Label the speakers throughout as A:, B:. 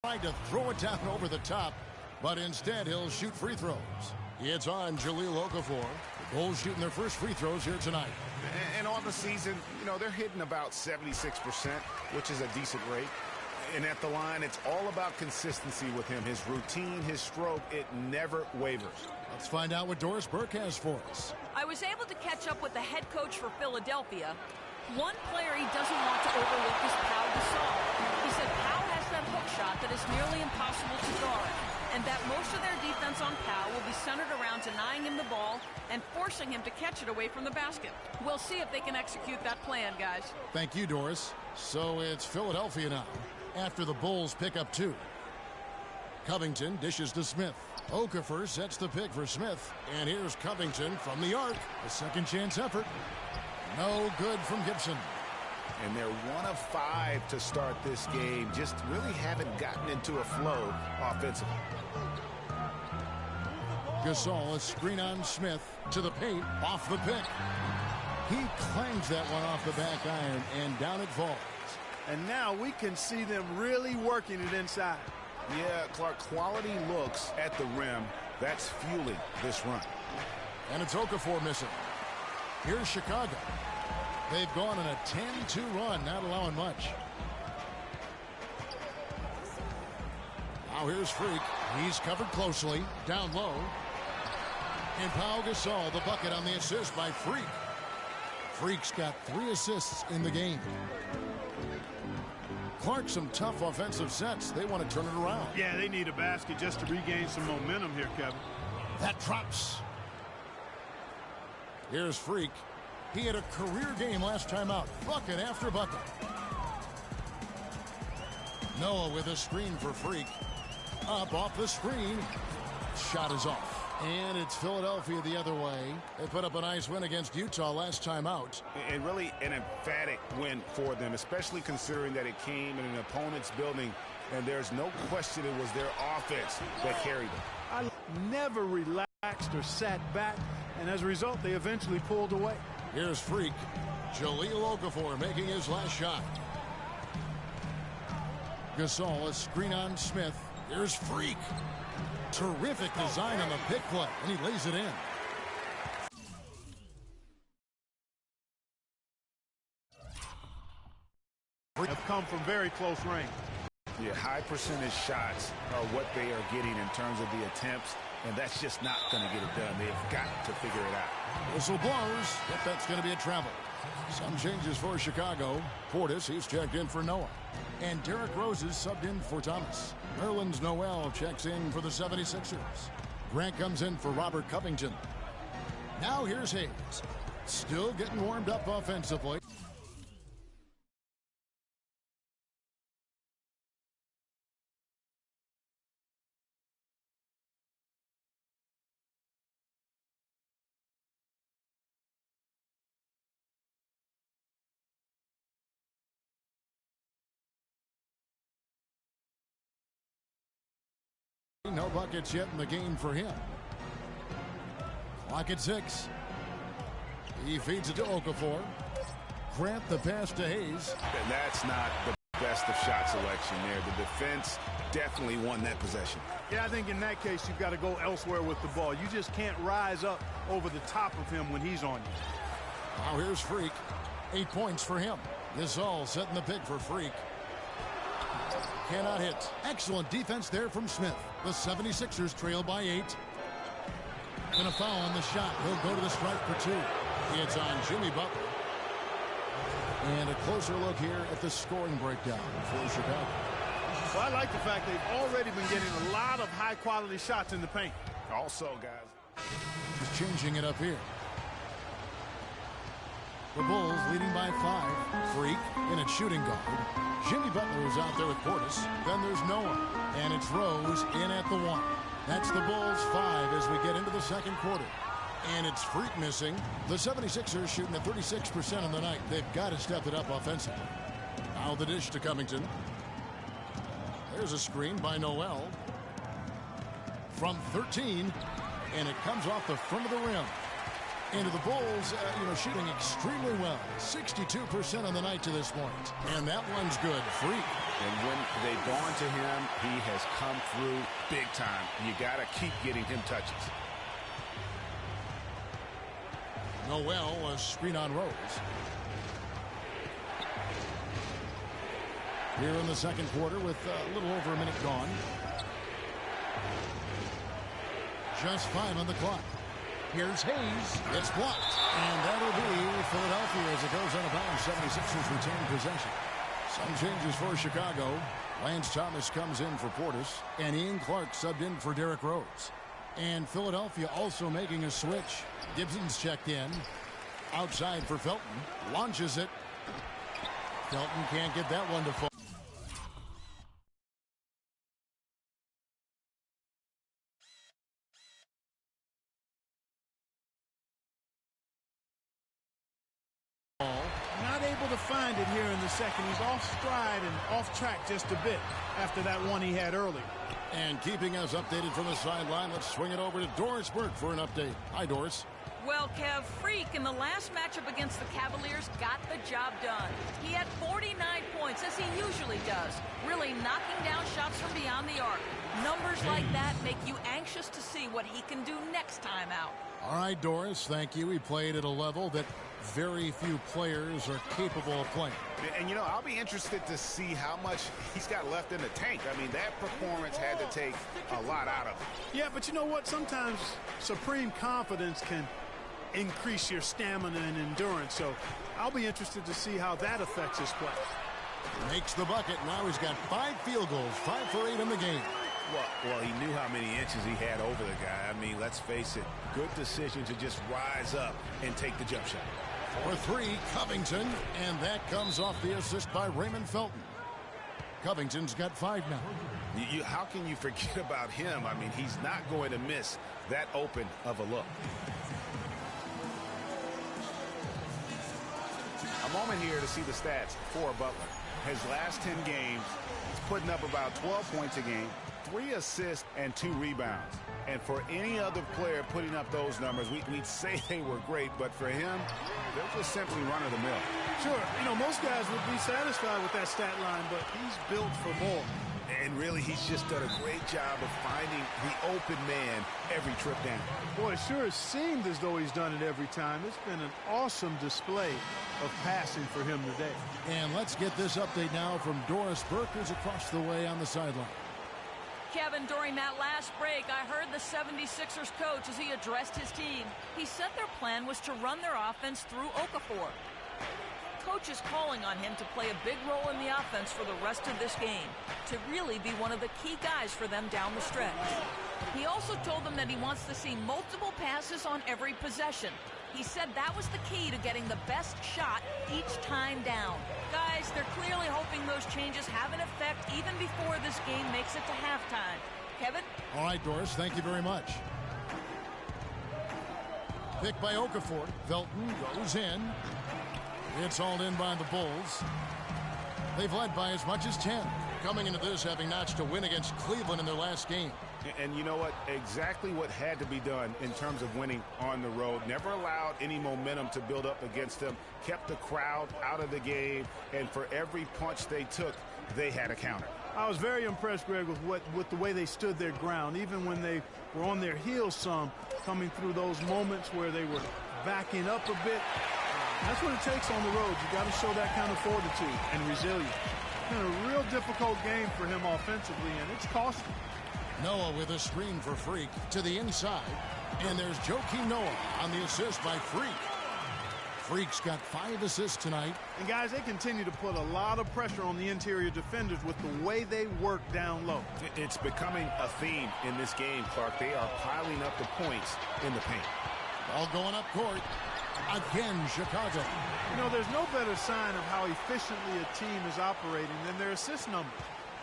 A: Tried to throw it down over the top, but instead he'll shoot free throws. It's on Jahlil Okafor. The Bulls shooting their first free throws here tonight.
B: And on the season, you know, they're hitting about 76%, which is a decent rate. And at the line, it's all about consistency with him. His routine, his stroke, it never wavers.
A: Let's find out what Doris Burke has for us.
C: I was able to catch up with the head coach for Philadelphia. One player he doesn't want to overlook is Pau Gasol. He said Pau has that hook shot that is nearly impossible to guard, and that most of their defense on Pau will be centered around denying him the ball and forcing him to catch it away from the basket. We'll see if they can execute that plan, guys.
A: Thank you, Doris. So it's Philadelphia now, after the Bulls pick up 2. Covington dishes to Smith. Okafor sets the pick for Smith. And here's Covington from the arc. A second chance effort. No good from Gibson.
B: And they're 1 of 5 to start this game. Just really haven't gotten into a flow offensively.
A: Gasol, a screen on Smith to the paint, off the pick. He clangs that one off the back iron, and down it falls.
D: And now we can see them really working it inside.
B: Yeah, Clark, quality looks at the rim. That's fueling this run.
A: And it's Okafor missing. Here's Chicago. They've gone on a 10-2 run, not allowing much. Now here's Freak. He's covered closely, down low. And Pau Gasol, the bucket on the assist by Freak. Freak's got 3 assists in the game. Clark, some tough offensive sets. They want to turn it around.
D: Yeah, they need a basket just to regain some momentum here, Kevin.
A: That drops. Here's Freak. He had a career game last time out. Bucket after bucket. Noah with a screen for Freak. Up off the screen. Shot is off. And it's Philadelphia the other way. They put up a nice win against Utah last time out.
B: And really an emphatic win for them, especially considering that it came in an opponent's building, and there's no question it was their offense that carried them.
D: I never relaxed or sat back, and as a result, they eventually pulled away.
A: Here's Freak. Jahlil Okafor making his last shot. Gasol, a screen on Smith. Here's Freak. Terrific design on the pick play, and he lays it in.
D: Have come from very close range.
B: Yeah, high percentage shots are what they are getting in terms of the attempts, and that's just not going to get it done. They've got to figure it out.
A: Whistle blows. Yep, that's going to be a travel. Some changes for Chicago. Portis, he's checked in for Noah. And Derrick Rose is subbed in for Thomas. Nerlens Noel checks in for the 76ers. Grant comes in for Robert Covington. Now here's Hayes. Still getting warmed up offensively. No buckets yet in the game for him. Clock at 6. He feeds it to Okafor. Grant the pass to Hayes.
B: And that's not the best of shot selection there. The defense definitely won that possession.
D: Yeah, I think in that case, you've got to go elsewhere with the ball. You just can't rise up over the top of him when he's on you.
A: Now here's Freak. 8 points for him. Gasol setting the pick for Freak. Cannot hit. Excellent defense there from Smith. The 76ers trail by 8. And a foul on the shot. He'll go to the stripe for 2. It's on Jimmy Butler. And a closer look here at the scoring breakdown for Chicago.
D: Well, I like the fact they've already been getting a lot of high-quality shots in the paint.
B: Also, guys,
A: just changing it up here. The Bulls leading by 5. Freak in at shooting guard. Jimmy Butler is out there with Portis. Then there's Noah. And it's Rose in at the 1. That's the Bulls 5 as we get into the second quarter. And it's Freak missing. The 76ers shooting at 36% on the night. They've got to step it up offensively. Now the dish to Covington. There's a screen by Noel. From 13. And it comes off the front of the rim. Into the Bulls, shooting extremely well. 62% on the night to this point. And that one's good. Freak
B: And when they've gone to him, he has come through big time. You got to keep getting him touches.
A: Noel, a screen on Rose. Here in the second quarter with a little over a minute gone. Just 5 on the clock. Here's Hayes. It's blocked. And that'll be Philadelphia as it goes out of bounds. 76ers retain possession. Some changes for Chicago. Lance Thomas comes in for Portis. And Ian Clark subbed in for Derrick Rose. And Philadelphia also making a switch. Gibson's checked in. Outside for Felton. Launches it. Felton can't get that one to fall.
D: Not able to find it here in the second. He's off stride and off track just a bit after that one he had earlier.
A: And keeping us updated from the sideline, let's swing it over to Doris Burke for an update. Hi, Doris.
C: Well, Kev, Freak in the last matchup against the Cavaliers got the job done. He had 49 points, as he usually does, really knocking down shots from beyond the arc. Numbers like that make you anxious to see what he can do next time out.
A: All right, Doris, thank you. He played at a level that very few players are capable of playing.
B: And, you know, I'll be interested to see how much he's got left in the tank. I mean, that performance had to take a lot out of him.
D: Yeah, but you know what? Sometimes supreme confidence can increase your stamina and endurance. So I'll be interested to see how that affects his play.
A: Makes the bucket. Now he's got 5 field goals, 5 for 8 in the game.
B: Well, he knew how many inches he had over the guy. I mean, let's face it, good decision to just rise up and take the jump shot.
A: For 3, Covington, and that comes off the assist by Raymond Felton. Covington's got 5 now.
B: How can you forget about him? I mean, he's not going to miss that open of a look. A moment here to see the stats for Butler. His last 10 games, he's putting up about 12 points a game, 3 assists, and 2 rebounds. And for any other player putting up those numbers, we'd say they were great, but for him, they're just simply run-of-the-mill.
D: Sure, you know, most guys would be satisfied with that stat line, but he's built for more.
B: And really, he's just done a great job of finding the open man every trip down.
D: Boy, it sure has seemed as though he's done it every time. It's been an awesome display of passing for him today.
A: And let's get this update now from Doris Burke, who's across the way on the sideline.
C: Kevin, during that last break, I heard the 76ers coach as he addressed his team. He said their plan was to run their offense through Okafor. Coach is calling on him to play a big role in the offense for the rest of this game, to really be one of the key guys for them down the stretch. He also told them that he wants to see multiple passes on every possession. He said that was the key to getting the best shot each time down. Guys, they're clearly hoping those changes have an effect even before this game makes it to halftime. Kevin?
A: All right, Doris, thank you very much. Pick by Okafor. Felton goes in. It's hauled in by the Bulls. They've led by as much as 10. Coming into this having notched a win against Cleveland in their last game.
B: And you know what? Exactly what had to be done in terms of winning on the road. Never allowed any momentum to build up against them. Kept the crowd out of the game. And for every punch they took, they had a counter.
D: I was very impressed, Greg, with the way they stood their ground, even when they were on their heels some, coming through those moments where they were backing up a bit. That's what it takes on the road. You got to show that kind of fortitude and resilience. It's been a real difficult game for him offensively, and it's costly.
A: Noah with a screen for Freak to the inside. And there's Joakim Noah on the assist by Freak. Freak's got 5 assists tonight.
D: And guys, they continue to put a lot of pressure on the interior defenders with the way they work down low.
B: It's becoming a theme in this game, Clark. They are piling up the points in the paint.
A: Ball going up court. Again, Chicago.
D: You know, there's no better sign of how efficiently a team is operating than their assist numbers.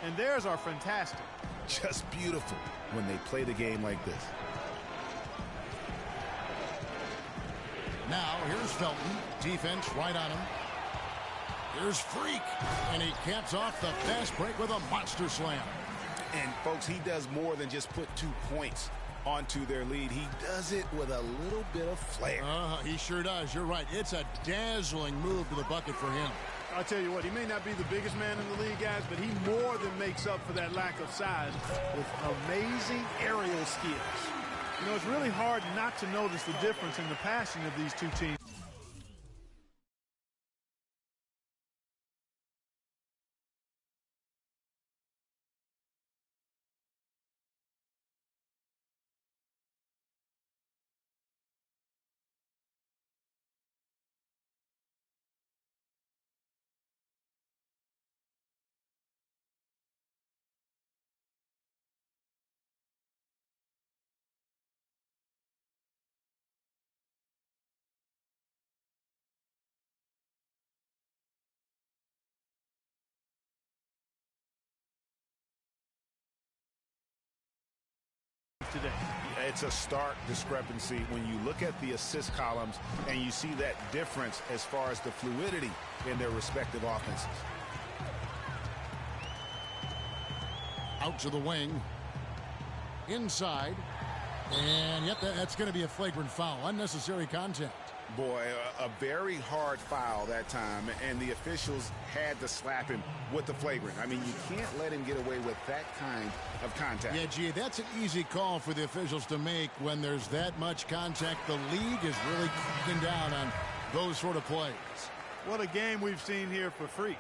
D: And theirs are fantastic.
B: Just beautiful when they play the game like this.
A: Now, here's Felton. Defense right on him. Here's Freak. And he caps off the fast break with a monster slam.
B: And, folks, he does more than just put 2 points onto their lead. He does it with a little bit of flair.
A: He sure does. You're right. It's a dazzling move to the bucket for him.
D: I'll tell you what, he may not be the biggest man in the league, guys, but he more than makes up for that lack of size with amazing aerial skills. You know, it's really hard not to notice the difference in the passing of these two teams. Today.
B: It's a stark discrepancy when you look at the assist columns and you see that difference as far as the fluidity in their respective offenses.
A: Out to the wing. Inside. And yep, that's going to be a flagrant foul. Unnecessary contact.
B: Boy, a very hard foul that time, and the officials had to slap him with the flagrant. I mean, you can't let him get away with that kind of contact.
A: Yeah, gee, that's an easy call for the officials to make when there's that much contact. The league is really cracking down on those sort of plays.
D: What a game we've seen here for Freak.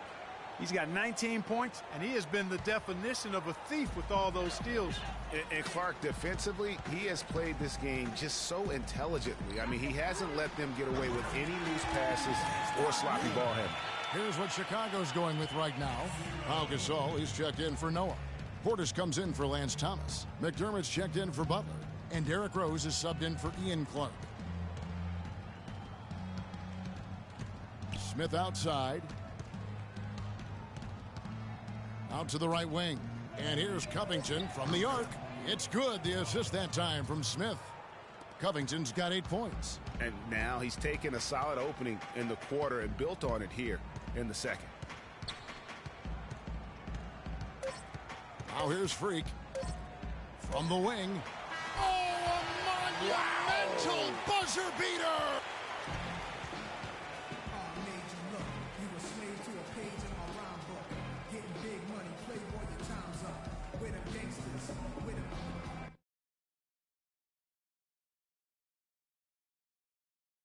D: He's got 19 points, and he has been the definition of a thief with all those steals.
B: And Clark, defensively, he has played this game just so intelligently. I mean, he hasn't let them get away with any loose passes or sloppy ball handling.
A: Here's what Chicago's going with right now. Pau Gasol is checked in for Noah. Portis comes in for Lance Thomas. McDermott's checked in for Butler. And Derrick Rose is subbed in for Ian Clark. Smith outside. Out to the right wing. And here's Covington from the arc. It's good. The assist that time from Smith. Covington's got 8 points.
B: And now he's taken a solid opening in the quarter and built on it here in the second.
A: Now here's Freak from the wing. Oh, a monumental buzzer beater!